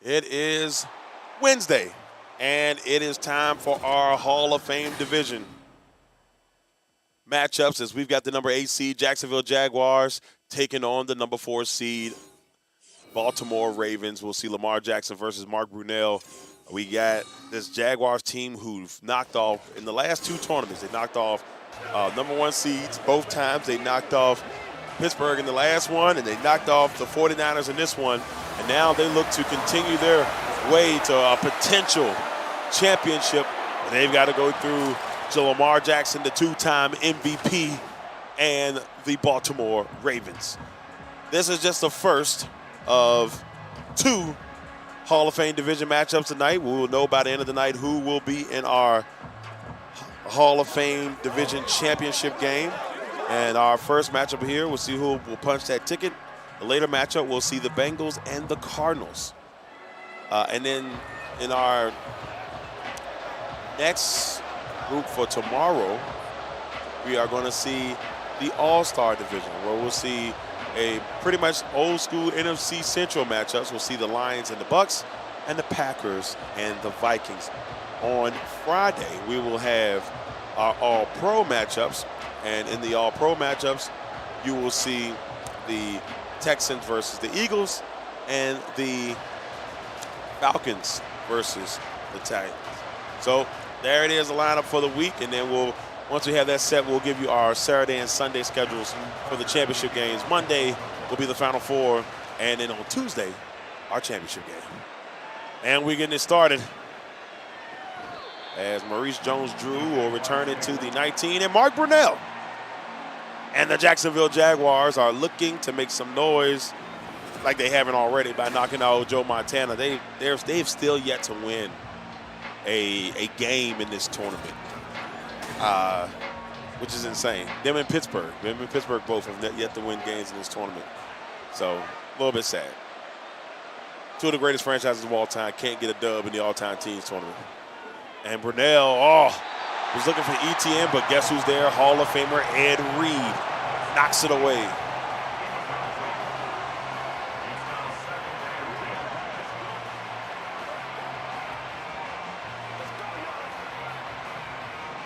It is Wednesday, and it is time for our Hall of Fame division matchups as we've got the number 8 seed Jacksonville Jaguars taking on the number 4 seed Baltimore Ravens. We'll see Lamar Jackson versus Mark Brunell. We got this Jaguars team who've knocked off, in the last two tournaments, they knocked off number 1 seeds both times. They knocked off Pittsburgh in the last one, and they knocked off the 49ers in this one. And now they look to continue their way to a potential championship. And they've got to go through to Lamar Jackson, the 2-time MVP, and the Baltimore Ravens. This is just the first of 2 Hall of Fame division matchups tonight. We will know by the end of the night who will be in our Hall of Fame division championship game. And our first matchup here, we'll see who will punch that ticket. The later matchup, we'll see the Bengals and the Cardinals. And then in our next group for tomorrow, we are going to see the All-Star division, where we'll see a pretty much old-school NFC Central matchups. We'll see the Lions and the Bucks, and the Packers and the Vikings. On Friday, we will have our All-Pro matchups. And in the All-Pro matchups, you will see the Texans versus the Eagles and the Falcons versus the Titans. So there it is, the lineup for the week. And then once we have that set, we'll give you our Saturday and Sunday schedules for the championship games. Monday will be the Final Four. And then on Tuesday, our championship game. And we're getting it started as Maurice Jones-Drew will return it to the 19, and Mark Brunell. And the Jacksonville Jaguars are looking to make some noise like they haven't already by knocking out Joe Montana. They've still yet to win a game in this tournament, which is insane. Them and Pittsburgh both have yet to win games in this tournament. So a little bit sad. 2 of the greatest franchises of all time can't get a dub in the all-time teams tournament. And Brunell, was looking for ETN, but guess who's there? Hall of Famer Ed Reed knocks it away.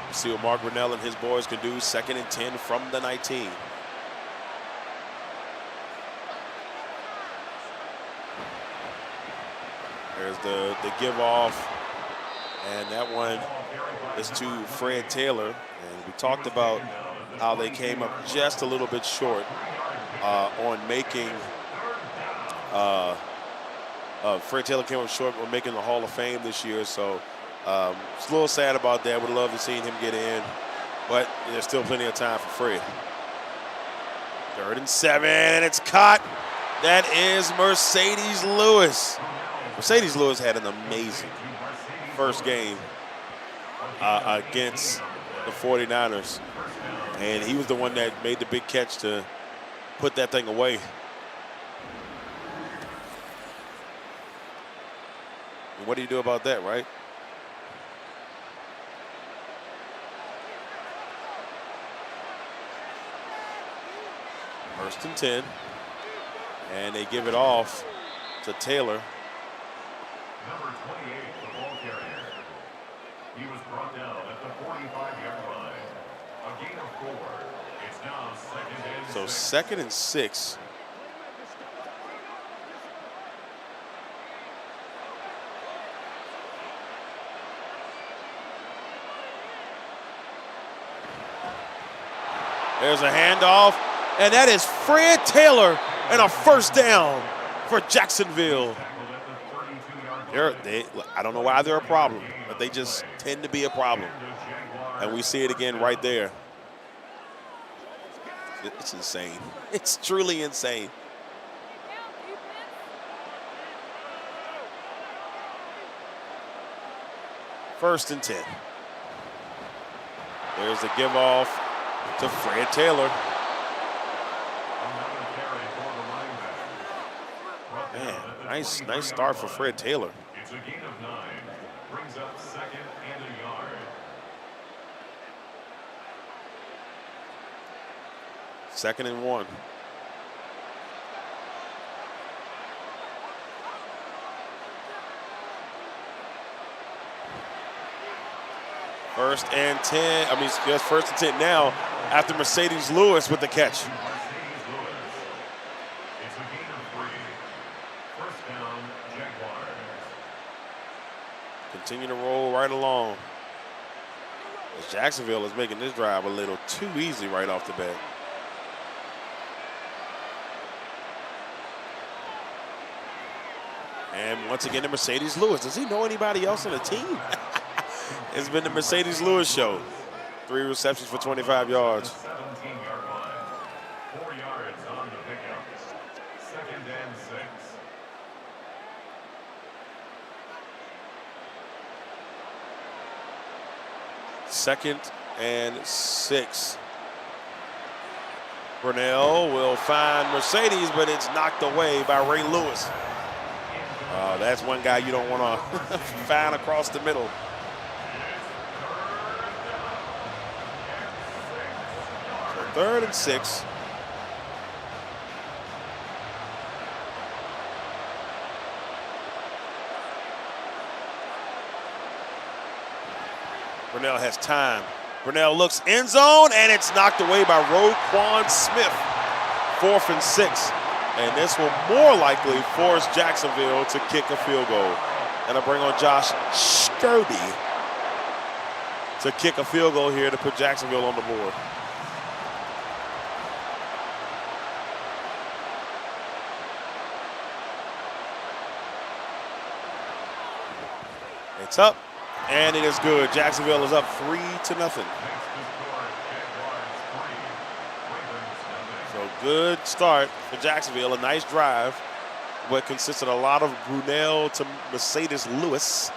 We'll see what Mark Brunell and his boys can do. 2nd and 10 from the 19. There's the give off. And that one is to Fred Taylor. And we talked about how they came up just a little bit short on making Fred Taylor came up short on making the Hall of Fame this year. So it's a little sad about that. Would love to see him get in. But there's still plenty of time for Fred. 3rd and 7, and it's caught. That is Mercedes Lewis. Mercedes Lewis had an amazing first game against the 49ers. And he was the one that made the big catch to put that thing away. And what do you do about that, right? First and 10. And they give it off to Taylor. Number 28, the ball carrier. He was brought down at the 45-yard line. A gain of 4. It's now 2nd and 6. So 2nd and 6. There's a handoff, and that is Fred Taylor and a first down for Jacksonville. I don't know why they're a problem, but they just tend to be a problem. And we see it again right there. It's insane. It's truly insane. First and 10. There's the give off to Fred Taylor. Man, nice start for Fred Taylor. It's a gain of 9. Brings up 2nd and a yard. Second and 1. First and 10. I mean, yes, first and 10 now after Mercedes Lewis with the catch. Mercedes Lewis. It's a gain of 3. First down, Jaguars. Continue to roll right along. As Jacksonville is making this drive a little too easy right off the bat. And once again, the Mercedes Lewis. Does he know anybody else on the team? It's been the Mercedes Lewis show. 3 receptions for 25 yards. 17-yard line. 4 yards on the pickup. Second and 6. Second and 6. Brunell will find Mercedes, but it's knocked away by Ray Lewis. That's one guy you don't want to find across the middle. So 3rd and 6. Brunell has time. Brunell looks end zone, and it's knocked away by Roquan Smith. 4th and 6. And this will more likely force Jacksonville to kick a field goal. And I'll bring on Josh Sturdy to kick a field goal here to put Jacksonville on the board. It's up, and it is good. Jacksonville is up 3-0. So good start for Jacksonville, a nice drive, what consisted a lot of Brunell to Mercedes Lewis.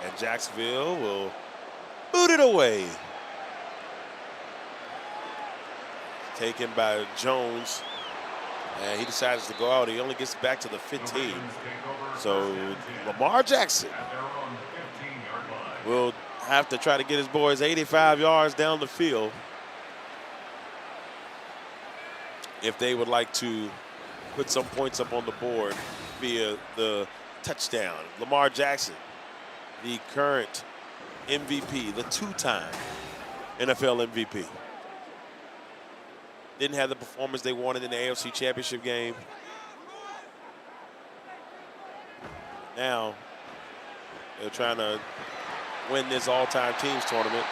And Jacksonville will boot it away. Taken by Jones. And he decides to go out. He only gets back to the 15. So Lamar Jackson will have to try to get his boys 85 yards down the field if they would like to put some points up on the board via the touchdown. Lamar Jackson, the current MVP, the 2-time NFL MVP. Didn't have the performance they wanted in the AFC Championship game. Now, they're trying to win this all-time teams tournament.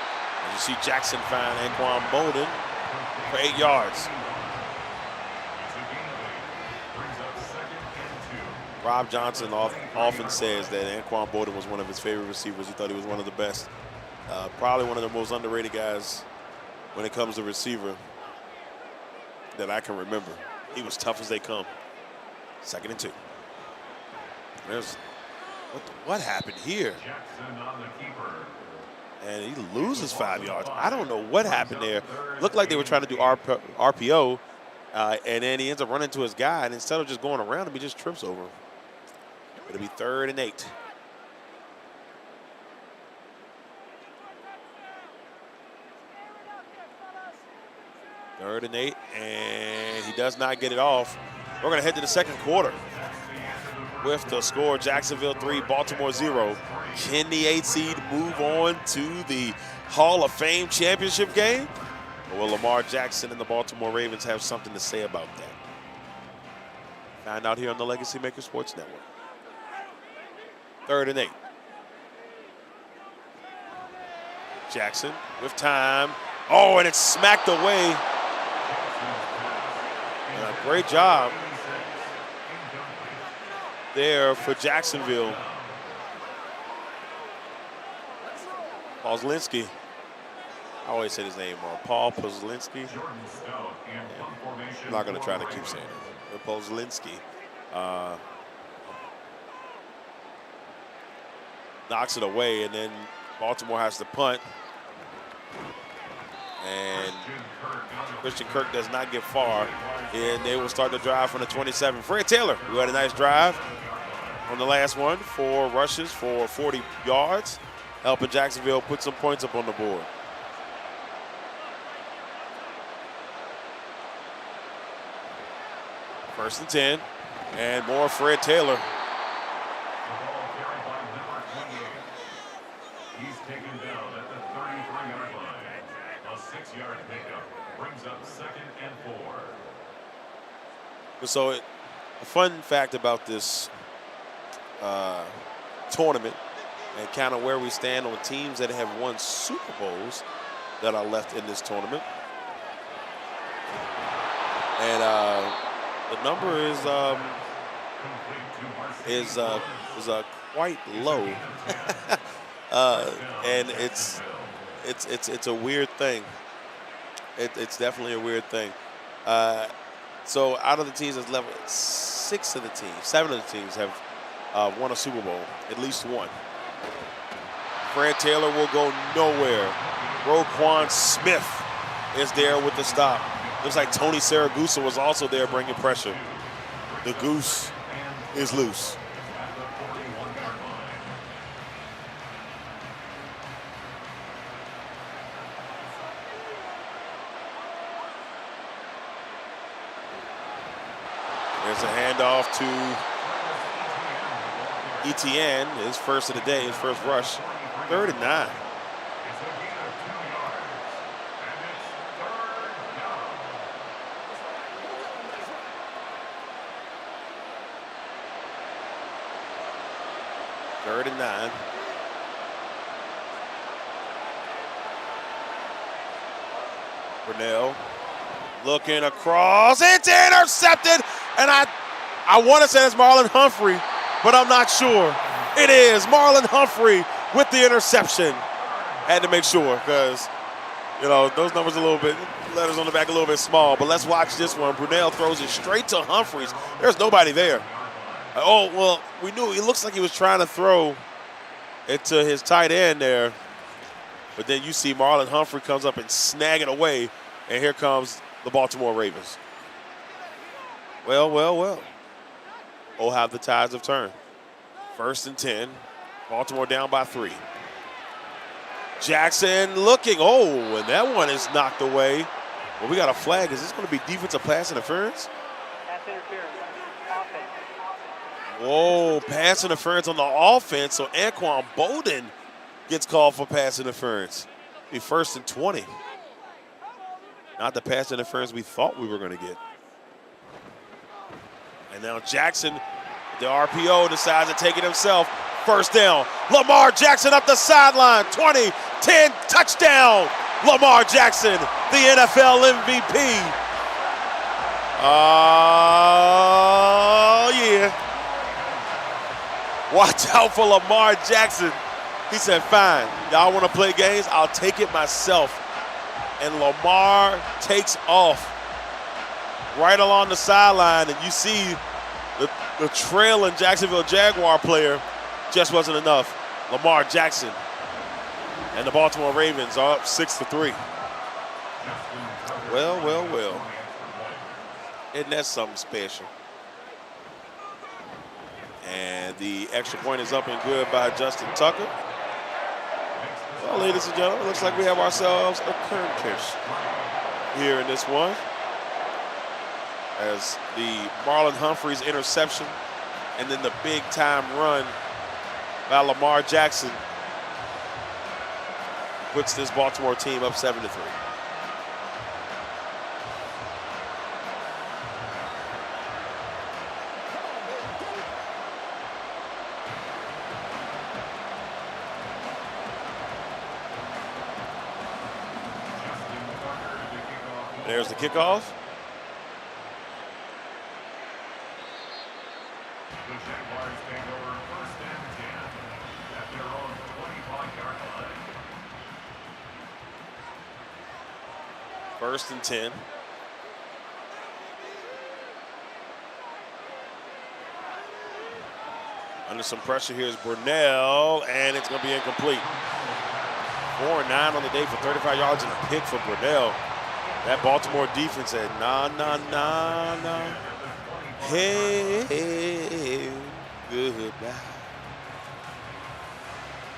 As you see Jackson find Anquan Bolden for 8 yards. Rob Johnson often says that Anquan Bolden was one of his favorite receivers. He thought he was one of the best. Probably one of the most underrated guys when it comes to receiver that I can remember. He was tough as they come. 2nd and 2. There's what happened here? And he loses 5 yards. I don't know what happened there. Looked like they were trying to do RPO, and then he ends up running into his guy, and instead of just going around him, he just trips over him. It'll be 3rd and 8. Third and 8, and he does not get it off. We're going to head to the second quarter with the score: Jacksonville 3, Baltimore 0. Can the 8 seed move on to the Hall of Fame championship game? Or will Lamar Jackson and the Baltimore Ravens have something to say about that? Find out here on the Legacy Maker Sports Network. 3rd and 8. Jackson with time. Oh, and it's smacked away. And a great job there for Jacksonville. Poslinski. I always say his name wrong. Paul Poslinski. I'm not going to try to keep saying it. Poslinski knocks it away, and then Baltimore has to punt. And Christian Kirk does not get far, and they will start the drive from the 27. Fred Taylor, who had a nice drive, on the last one, 4 rushes for 40 yards, helping Jacksonville put some points up on the board. First and 10, and more Fred Taylor. The ball carried by number 28. He's taken down at the 33-yard line. A 6-yard pickup brings up 2nd and 4. So a fun fact about this tournament and kind of where we stand on teams that have won Super Bowls that are left in this tournament. And the number is quite low, and it's a weird thing. It's definitely a weird thing. So out of the teams that's left, 7 of the teams have won a Super Bowl, at least one. Fred Taylor will go nowhere. Roquan Smith is there with the stop. Looks like Tony Saragusa was also there bringing pressure. The goose is loose. There's a handoff to Etienne, his first of the day, his first rush. 3rd and 9. Third and 9. Brunell looking across. It's intercepted. And I want to say it's Marlon Humphrey, but I'm not sure. It is Marlon Humphrey with the interception. Had to make sure because, those numbers a little bit, letters on the back a little bit small. But let's watch this one. Brunell throws it straight to Humphreys. There's nobody there. Oh, well, we knew. It looks like he was trying to throw it to his tight end there. But then you see Marlon Humphrey comes up and snag it away. And here comes the Baltimore Ravens. Well. Oh, how the tides have turned. 1st and 10. Baltimore down by 3. Jackson looking. Oh, and that one is knocked away. Well, we got a flag. Is this going to be defensive pass interference? Pass interference. Offense. Whoa, pass interference on the offense. So Anquan Bolden gets called for pass interference. Be 1st and 20. Not the pass interference we thought we were going to get. And now Jackson, the RPO, decides to take it himself. 1st down. Lamar Jackson up the sideline. 20, 10, touchdown. Lamar Jackson, the NFL MVP. Oh, yeah. Watch out for Lamar Jackson. He said, fine, y'all want to play games? I'll take it myself. And Lamar takes off right along the sideline, and you see the trailing Jacksonville Jaguar player just wasn't enough. Lamar Jackson and the Baltimore Ravens are up 6-3. Well. Isn't that something special? And the extra point is up and good by Justin Tucker. Well, ladies and gentlemen, it looks like we have ourselves a curb kiss here in this one. As the Marlon Humphreys interception and then the big-time run by Lamar Jackson puts this Baltimore team up 7-3. There's the kickoff. The Jaguars take over 1st and 10 at their own 25-yard line. 1st and 10. Under some pressure here is Brunell, and it's going to be incomplete. 4-9 on the day for 35 yards and a pick for Brunell. That Baltimore defense said, nah. Hey. Goodbye.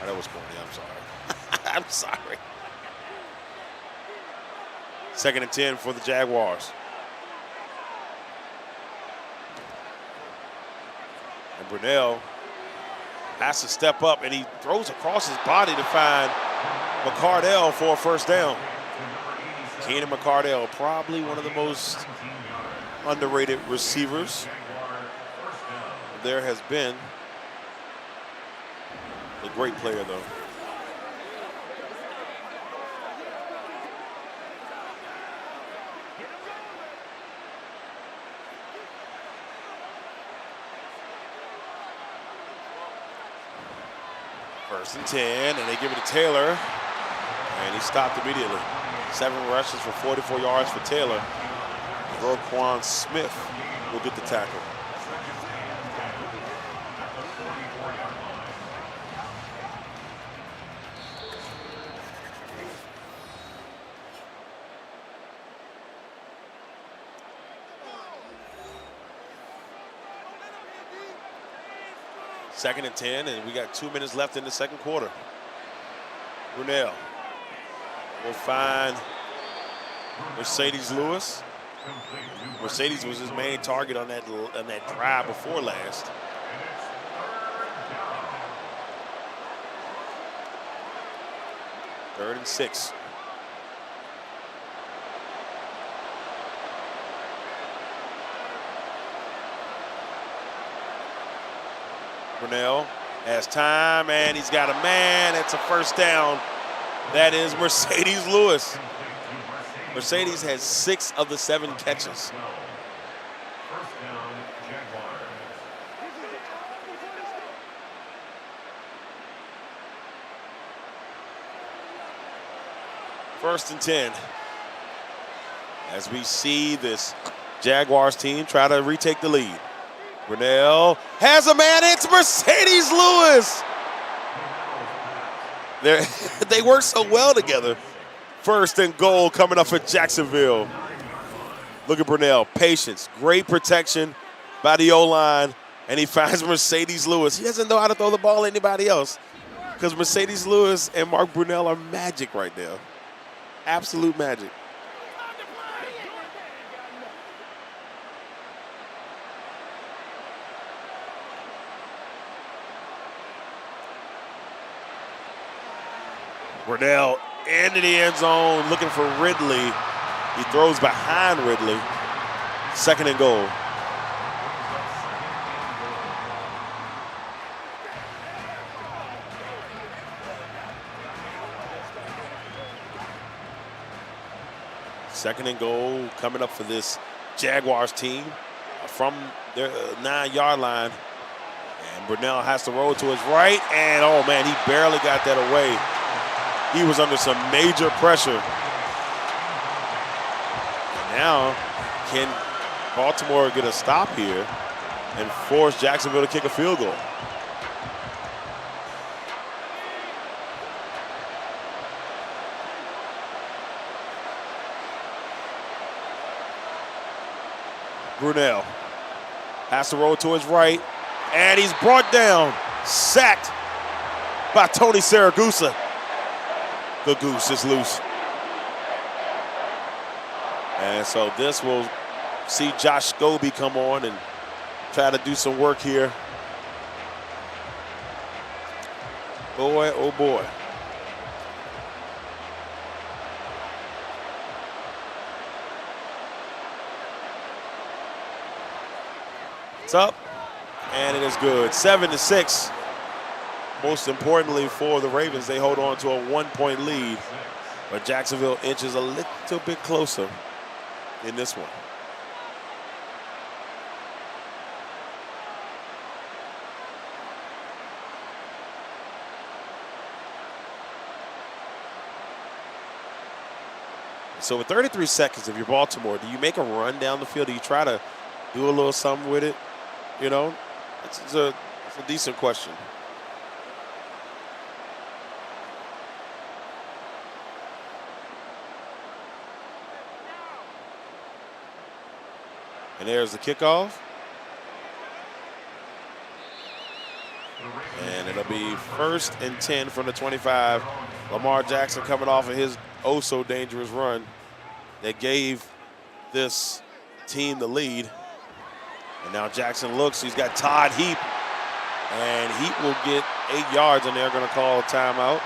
Oh, that was corny. I'm sorry. I'm sorry. 2nd and 10 for the Jaguars. And Brunell has to step up, and he throws across his body to find McCardell for a first down. Keenan McCardell, probably one of the most underrated receivers there has been. A great player, though. First and 10, and they give it to Taylor, and he stopped immediately. 7 rushes for 44 yards for Taylor. Roquan Smith will get the tackle. Second and 10, and we got 2 minutes left in the second quarter. Brunell will find Mercedes Lewis. Mercedes was his main target on that drive before last. Third and 6. Brunell has time, and he's got a man. It's a first down. That is Mercedes Lewis. Mercedes has 6 of the 7 catches. First and 10. As we see this Jaguars team try to retake the lead. Brunell has a man. It's Mercedes Lewis. They work so well together. First and goal coming up for Jacksonville. Look at Brunell. Patience. Great protection by the O-line. And he finds Mercedes Lewis. He doesn't know how to throw the ball to anybody else because Mercedes Lewis and Mark Brunell are magic right now. Absolute magic. Brunell into the end zone looking for Ridley. He throws behind Ridley. Second and goal. Second and goal coming up for this Jaguars team from their 9-yard line. And Brunell has to roll to his right. And, oh, man, he barely got that away. He was under some major pressure. And now, can Baltimore get a stop here and force Jacksonville to kick a field goal? Brunell has to roll to his right, and he's brought down, sacked by Tony Siragusa. The goose is loose. And so this will see Josh Scobie come on and try to do some work here. Boy, oh boy. It's up, and it is good. 7-6. Most importantly for the Ravens, they hold on to a 1-point lead, but Jacksonville inches a little bit closer in this one. So with 33 seconds, if you're Baltimore, do you make a run down the field? Do you try to do a little something with it? You know, it's a decent question. And there's the kickoff. And it'll be 1st and 10 from the 25. Lamar Jackson coming off of his oh-so-dangerous run that gave this team the lead. And now Jackson looks. He's got Todd Heap. And Heap will get 8 yards, and they're going to call a timeout.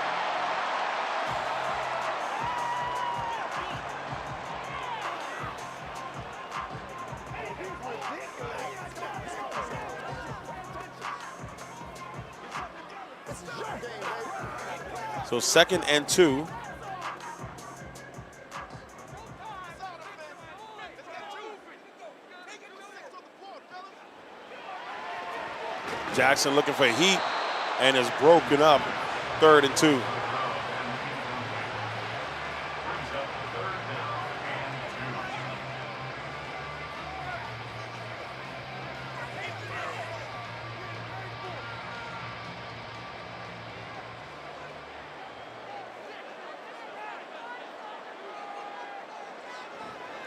So 2nd and 2. Jackson looking for Heat and is broken up. 3rd and 2.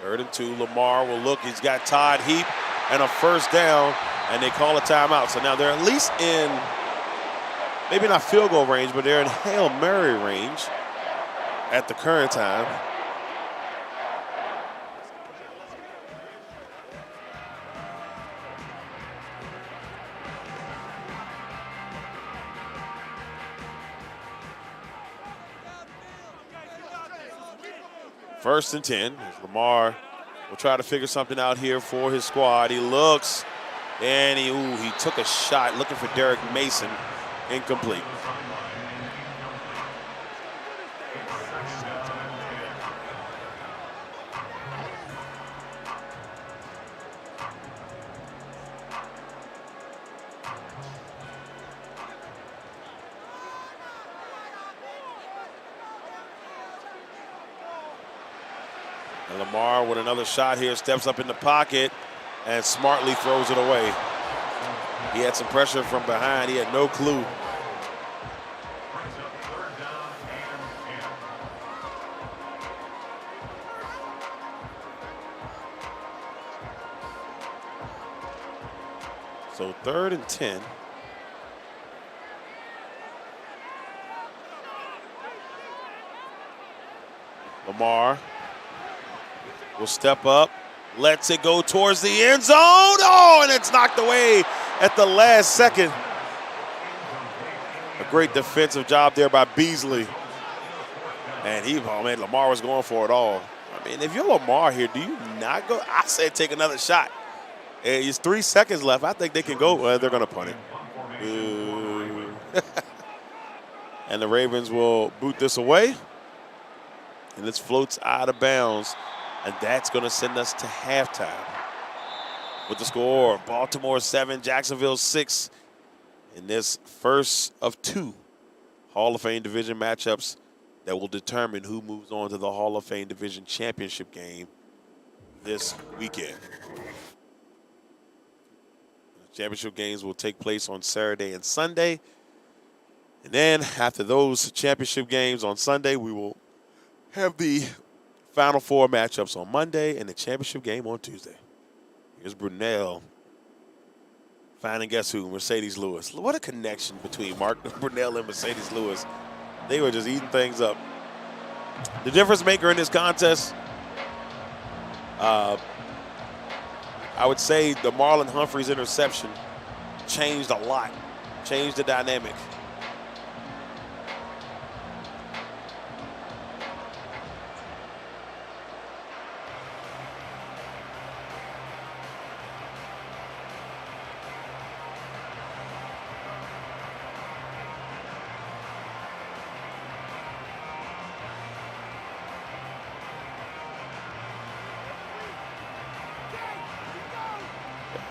Third and 2. Lamar will look. He's got Todd Heap and a 1st down, and they call a timeout. So now they're at least in, maybe not field goal range, but they're in Hail Mary range at the current time. First and 10. Lamar will try to figure something out here for his squad. He looks, and he took a shot looking for Derek Mason. Incomplete. And Lamar with another shot here, steps up in the pocket and smartly throws it away. He had some pressure from behind. He had no clue. So 3rd and 10. Lamar will step up, lets it go towards the end zone. Oh, and it's knocked away at the last second. A great defensive job there by Beasley. And Lamar was going for it all. I mean, if you're Lamar here, do you not go? I said take another shot. It's 3 seconds left. I think they can go. Well, they're going to punt it. Ooh. And the Ravens will boot this away. And this floats out of bounds. And that's going to send us to halftime. With the score, Baltimore 7, Jacksonville 6. In this first of 2 Hall of Fame division matchups that will determine who moves on to the Hall of Fame division championship game this weekend. The championship games will take place on Saturday and Sunday. And then after those championship games on Sunday, we will have the Final 4 matchups on Monday and the championship game on Tuesday. Here's Brunell finding guess who? Mercedes Lewis. What a connection between Mark Brunell and Mercedes Lewis. They were just eating things up. The difference maker in this contest, I would say the Marlon Humphreys interception changed a lot, changed the dynamic.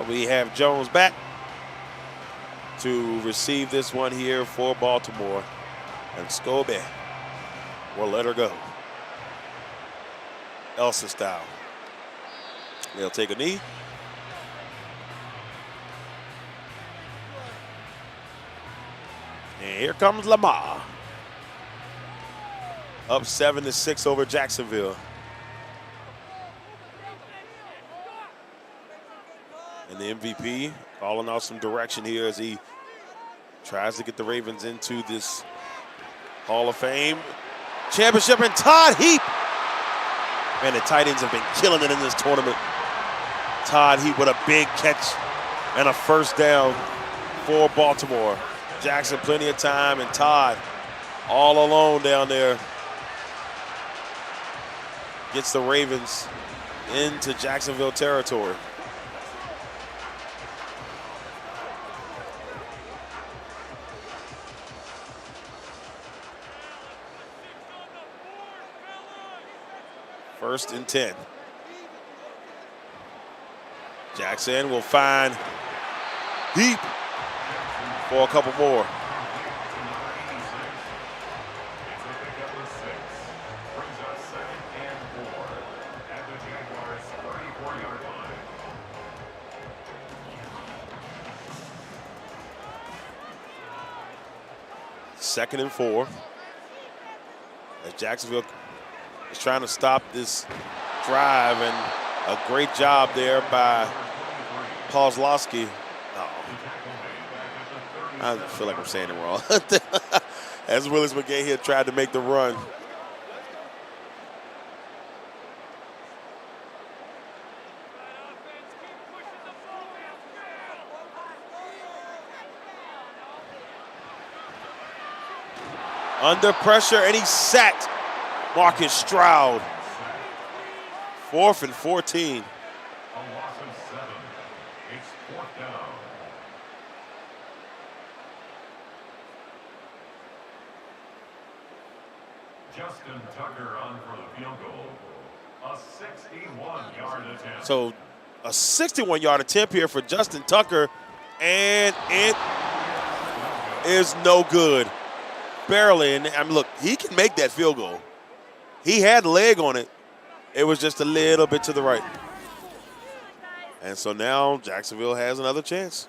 We have Jones back to receive this one here for Baltimore. And Scobie will let her go. Elsa style. They'll take a knee. And here comes Lamar. Up 7-6 over Jacksonville. And the MVP calling out some direction here as he tries to get the Ravens into this Hall of Fame championship, and Todd Heap. Man, the tight ends have been killing it in this tournament. Todd Heap with a big catch and a first down for Baltimore. Jackson plenty of time, and Todd all alone down there gets the Ravens into Jacksonville territory. First and 10. Jackson will find Heap for a couple more. Second and 4. As Jacksonville is trying to stop this drive, and a great job there by Kozlowski. Oh, I feel like I'm saying it wrong. As Willis McGahee here tried to make the run. Under pressure, and he's sacked. Marcus Stroud. 4th and 14. A loss of 7. It's 4th down. Justin Tucker on for the field goal. A 61-yard attempt. So a 61-yard attempt here for Justin Tucker, and it is no good. Barely, and I mean, look, he can make that field goal. He had leg on it. It was just a little bit to the right. And so now Jacksonville has another chance.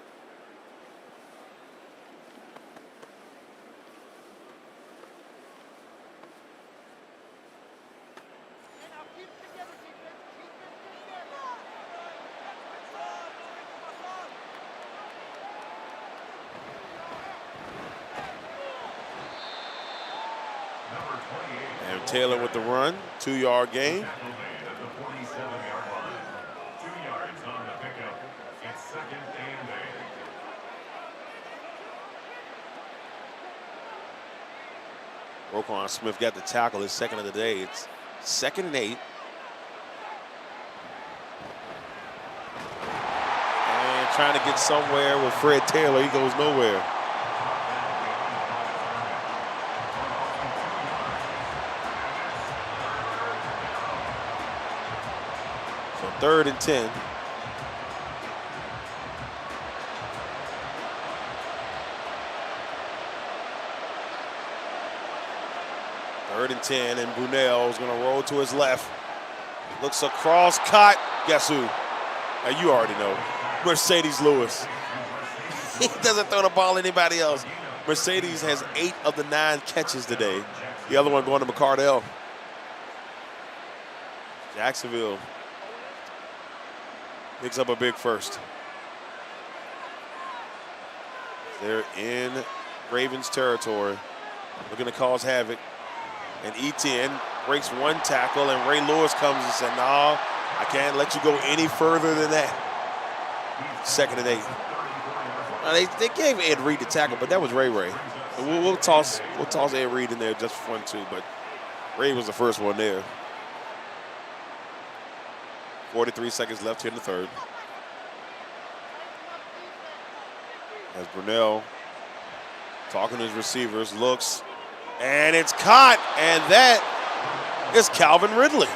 Taylor with the run, 2-yard gain. At the 47-yard line. 2 yards on the pickup. It's 2nd and 8. Roquan Smith got the tackle, his second of the day. It's 2nd and 8. And trying to get somewhere with Fred Taylor. He goes nowhere. So 3rd and 10. Third and 10, and Brunel is going to roll to his left. Looks across, caught. Guess who? Now you already know. Mercedes Lewis. He doesn't throw the ball to anybody else. Mercedes has 8 of the 9 catches today. The other one going to McCardell. Jacksonville picks up a big first. They're in Ravens territory, looking to cause havoc. And Etienne breaks one tackle, and Ray Lewis comes and said, "No, I can't let you go any further than that." 2nd and 8. Now, they gave Ed Reed the tackle, but that was Ray. We'll toss Ed Reed in there just for fun too, but Ray was the first one there. 43 seconds left here in the third. As Brunel, talking to his receivers, looks, and it's caught, and that is Calvin Ridley.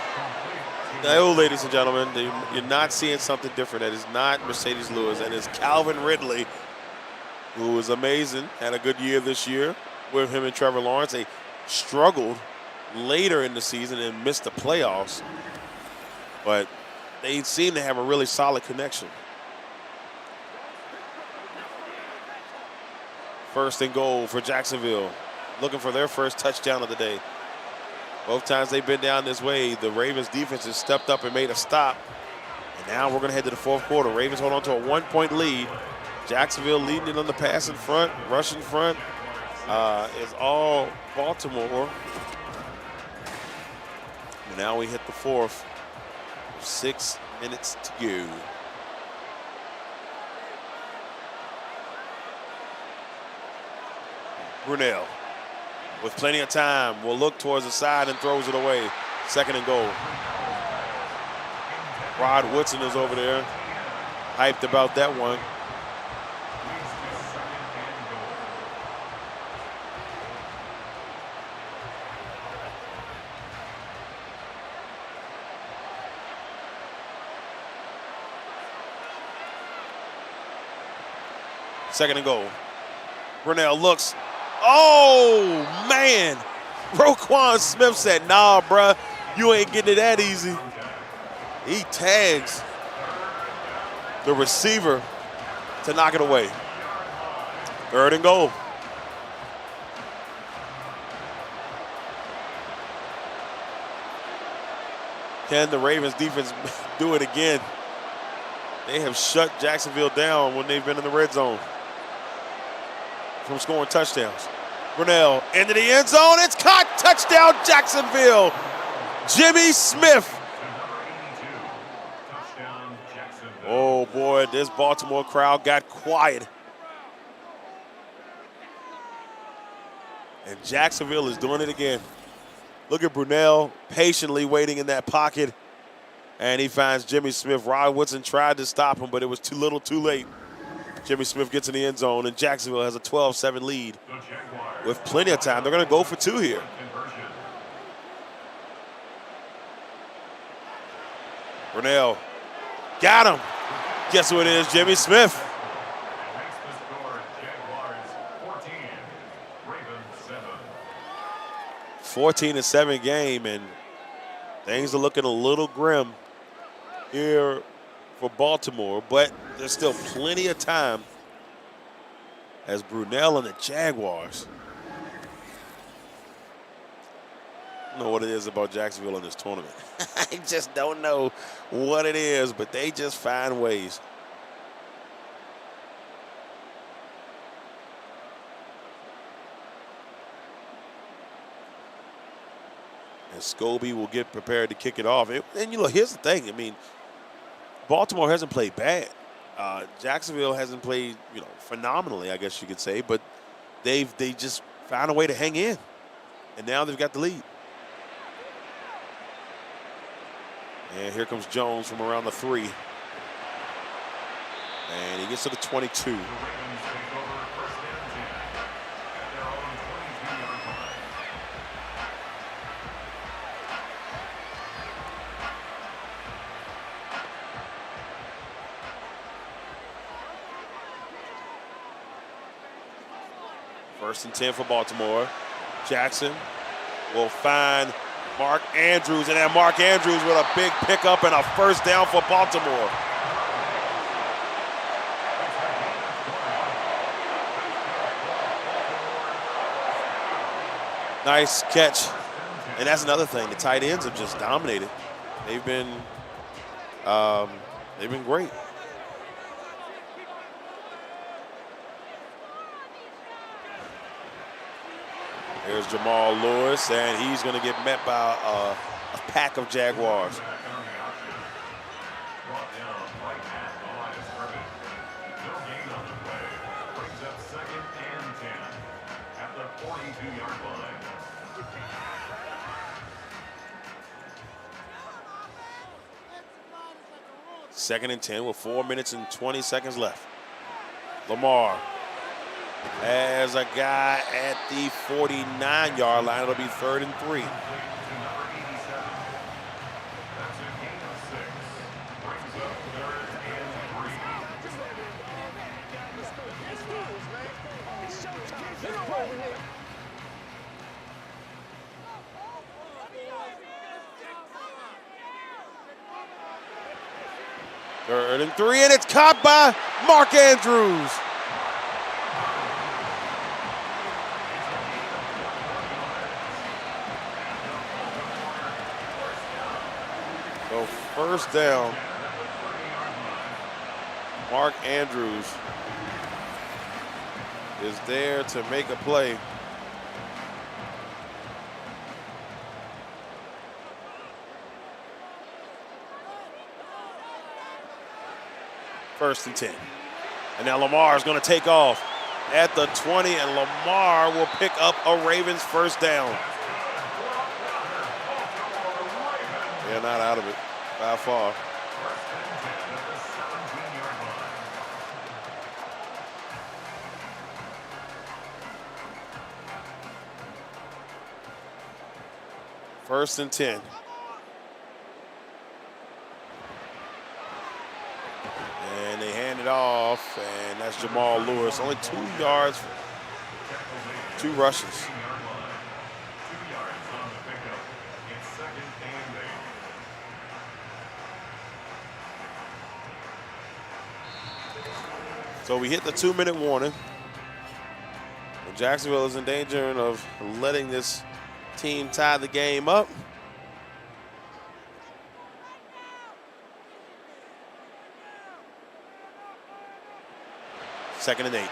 Now, ladies and gentlemen, you're not seeing something different. That is not Mercedes Lewis, and it's Calvin Ridley, who is amazing, had a good year this year with him and Trevor Lawrence. They struggled later in the season and missed the playoffs, but they seem to have a really solid connection. 1st and goal for Jacksonville, looking for their first touchdown of the day. Both times they've been down this way, the Ravens defense has stepped up and made a stop. And now we're going to head to the 4th quarter. Ravens hold on to a 1-point lead. Jacksonville leading it on the pass in front, rush in front. Is all Baltimore. But now we hit the fourth. 6 minutes to go. Brunell with plenty of time will look towards the side and throws it away. 2nd and goal. Rod Woodson is over there, hyped about that one. Second and goal. Brunell looks. Oh, man. Roquan Smith said, nah, bruh, you ain't getting it that easy. He tags the receiver to knock it away. 3rd and goal. Can the Ravens defense do it again? They have shut Jacksonville down when they've been in the red zone from scoring touchdowns. Brunell into the end zone. It's caught. Touchdown, Jacksonville. Jimmy Smith. Oh, boy, this Baltimore crowd got quiet. And Jacksonville is doing it again. Look at Brunell patiently waiting in that pocket. And he finds Jimmy Smith. Rod Woodson tried to stop him, but it was too little too late. Jimmy Smith gets in the end zone, and Jacksonville has a 12-7 lead with plenty of time. They're going to go for 2 here. Brunell got him. Guess who it is? Jimmy Smith. 14-7 game, and things are looking a little grim here for Baltimore, but there's still plenty of time as Brunell and the Jaguars. I don't know what it is about Jacksonville in this tournament. I just don't know what it is, but they just find ways. And Scobie will get prepared to kick it off. And you know, here's the thing. I mean, Baltimore hasn't played bad. Jacksonville hasn't played, phenomenally, I guess you could say, but they just found a way to hang in. And now they've got the lead. And here comes Jones from around the 3. And he gets to the 22. First and 10 for Baltimore. Jackson will find Mark Andrews, and then Mark Andrews with a big pickup and a first down for Baltimore. Nice catch. And that's another thing. The tight ends have just dominated. They've been great. Here's Jamal Lewis, and he's going to get met by a pack of Jaguars. Second and 10 with 4 minutes and 20 seconds left. Lamar has a guy at the 49-yard line. It'll be 3rd and 3. Third and 3, and it's caught by Mark Andrews. So first down, Mark Andrews is there to make a play. First and 10. And now Lamar is going to take off at the 20, and Lamar will pick up a Ravens first down. They're not out of it by far. First and 10. And they hand it off, and that's Jamal Lewis. Only 2 yards, 2 rushes. So we hit the 2-minute warning. And Jacksonville is in danger of letting this team tie the game up. Second and 8.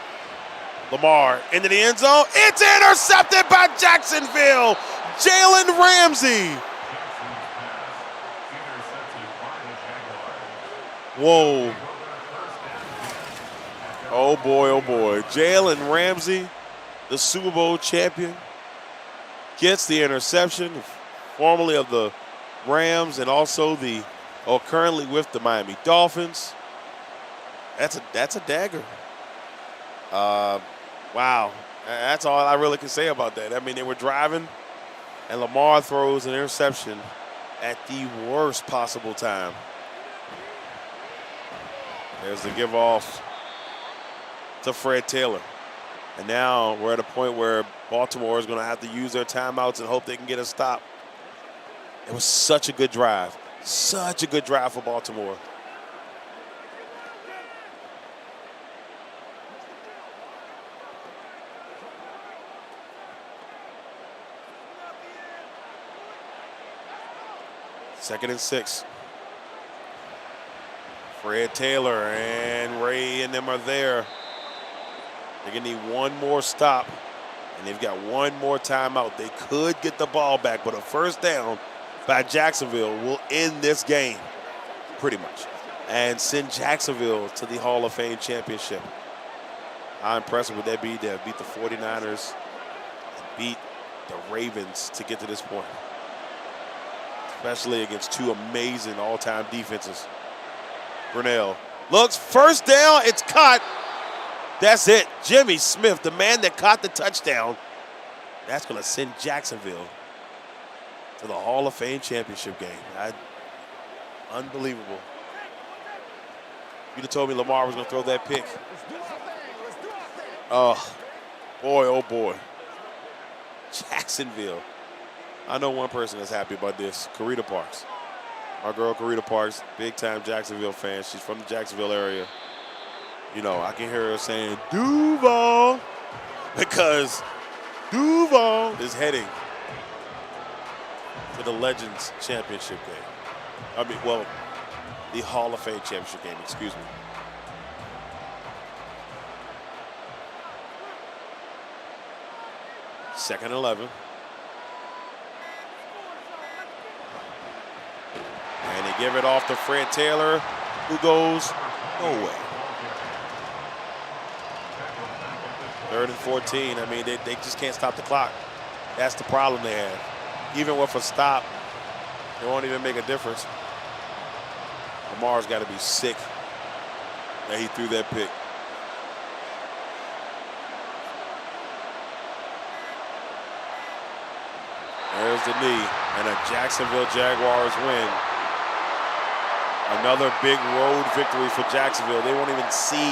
Lamar into the end zone. It's intercepted by Jacksonville. Jalen Ramsey. Whoa. Oh boy, oh boy. Jalen Ramsey, the Super Bowl champion, gets the interception, formerly of the Rams and also currently with the Miami Dolphins. That's a dagger. Wow. That's all I really can say about that. I mean, they were driving, and Lamar throws an interception at the worst possible time. There's the give off to Fred Taylor. And now we're at a point where Baltimore is going to have to use their timeouts and hope they can get a stop. It was such a good drive. Such a good drive for Baltimore. Second and 6. Fred Taylor and Ray and them are there. They're going to need one more stop, and they've got one more timeout. They could get the ball back, but a first down by Jacksonville will end this game, pretty much, and send Jacksonville to the Hall of Fame championship. How impressive would that be to beat the 49ers and beat the Ravens to get to this point, especially against 2 amazing all-time defenses. Brunell looks, first down, it's caught. That's it. Jimmy Smith, the man that caught the touchdown. That's going to send Jacksonville to the Hall of Fame championship game. Unbelievable. You'd have told me Lamar was going to throw that pick. Oh, boy. Jacksonville. I know one person that's happy about this, Karita Parks. My girl Karita Parks, big-time Jacksonville fan. She's from the Jacksonville area. You know, I can hear her saying, Duval, because Duval is heading to the Legends Championship game. The Hall of Fame Championship game, excuse me. Second and 11. And they give it off to Fred Taylor, who goes nowhere. 3rd and 14. I mean, they just can't stop the clock. That's the problem they have. Even with a stop, it won't even make a difference. Lamar's got to be sick that he threw that pick. There's the knee, and a Jacksonville Jaguars win. Another big road victory for Jacksonville. They won't even see,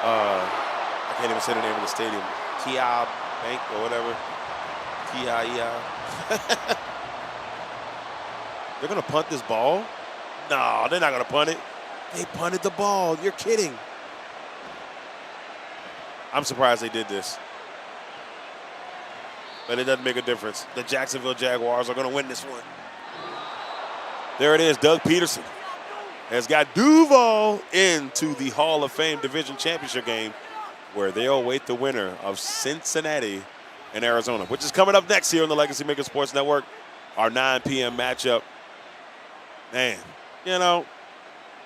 I can't even say the name of the stadium, TI Bank or whatever, TIEI. They're going to punt this ball? No, they're not going to punt it. They punted the ball. You're kidding. I'm surprised they did this. But it doesn't make a difference. The Jacksonville Jaguars are going to win this one. There it is. Doug Peterson has got Duval into the Hall of Fame Division Championship game. where they'll await the winner of Cincinnati and Arizona, which is coming up next here on the Legacy Maker Sports Network, our 9 p.m. matchup. Man, you know,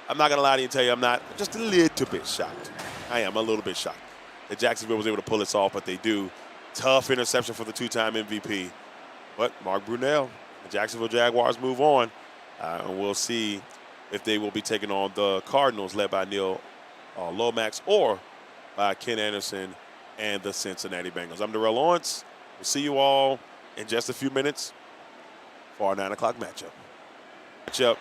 I'm not going to lie to you and tell you I'm not just a little bit shocked. I am a little bit shocked that Jacksonville was able to pull this off, but they do. Tough interception for the two-time MVP. But Mark Brunell, the Jacksonville Jaguars move on, and we'll see if they will be taking on the Cardinals led by Neil Lomax or by Ken Anderson and the Cincinnati Bengals. I'm Darrell Lawrence. We'll see you all in just a few minutes for our 9 o'clock matchup.